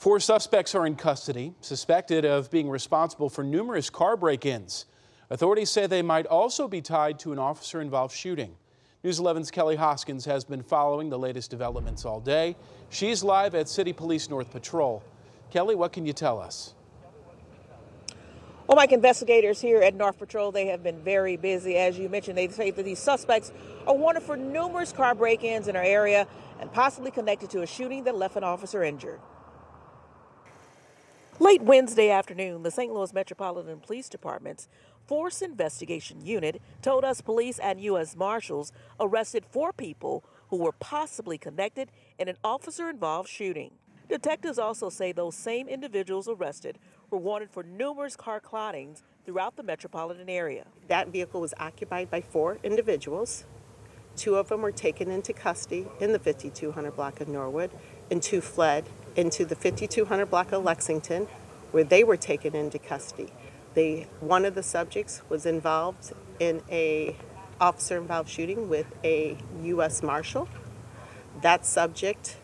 Four suspects are in custody, suspected of being responsible for numerous car break-ins. Authorities say they might also be tied to an officer-involved shooting. News 11's Kelly Hoskins has been following the latest developments all day. She's live at City Police North Patrol. Kelly, what can you tell us? Well, Mike, investigators here at North Patrol, they have been very busy. As you mentioned, they say that these suspects are wanted for numerous car break-ins in our area and possibly connected to a shooting that left an officer injured. Late Wednesday afternoon, the St. Louis Metropolitan Police Department's Force Investigation Unit told us police and U.S. Marshals arrested 4 people who were possibly connected in an officer-involved shooting. Detectives also say those same individuals arrested were wanted for numerous car cloutings throughout the metropolitan area. That vehicle was occupied by 4 individuals. 2 of them were taken into custody in the 5200 block of Norwood, and 2 fled into the 5200 block of Lexington, where they were taken into custody. One of the subjects was involved in a officer-involved shooting with a U.S. Marshal. That subject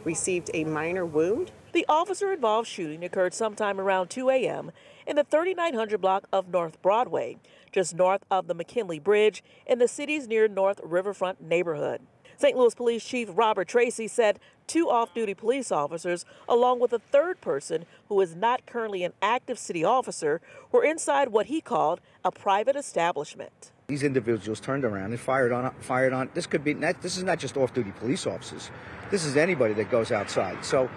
received a minor wound. The officer-involved shooting occurred sometime around 2 a.m. in the 3900 block of North Broadway, just north of the McKinley Bridge in the city's near North Riverfront neighborhood. St. Louis Police Chief Robert Tracy said 2 off-duty police officers, along with a 3rd person who is not currently an active city officer, were inside what he called a private establishment. These individuals turned around and fired on. This is not just off-duty police officers. This is anybody that goes outside. So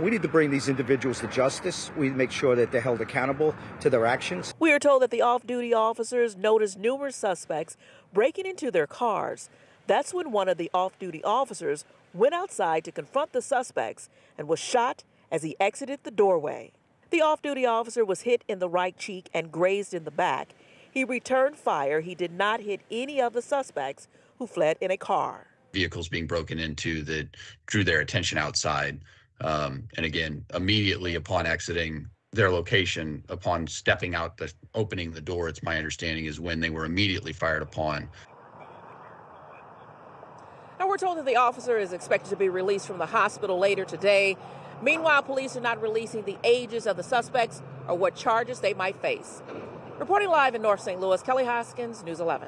we need to bring these individuals to justice. We make sure that they're held accountable to their actions. We are told that the off-duty officers noticed numerous suspects breaking into their cars. That's when one of the off-duty officers went outside to confront the suspects and was shot as he exited the doorway. The off-duty officer was hit in the right cheek and grazed in the back. He returned fire. He did not hit any of the suspects who fled in a car. Vehicles being broken into that drew their attention outside. And again, immediately upon exiting their location, upon stepping out, opening the door, it's my understanding, is when they were immediately fired upon. Now, we're told that the officer is expected to be released from the hospital later today. Meanwhile, police are not releasing the ages of the suspects or what charges they might face. Reporting live in North St. Louis, Kelly Hoskins, News 11.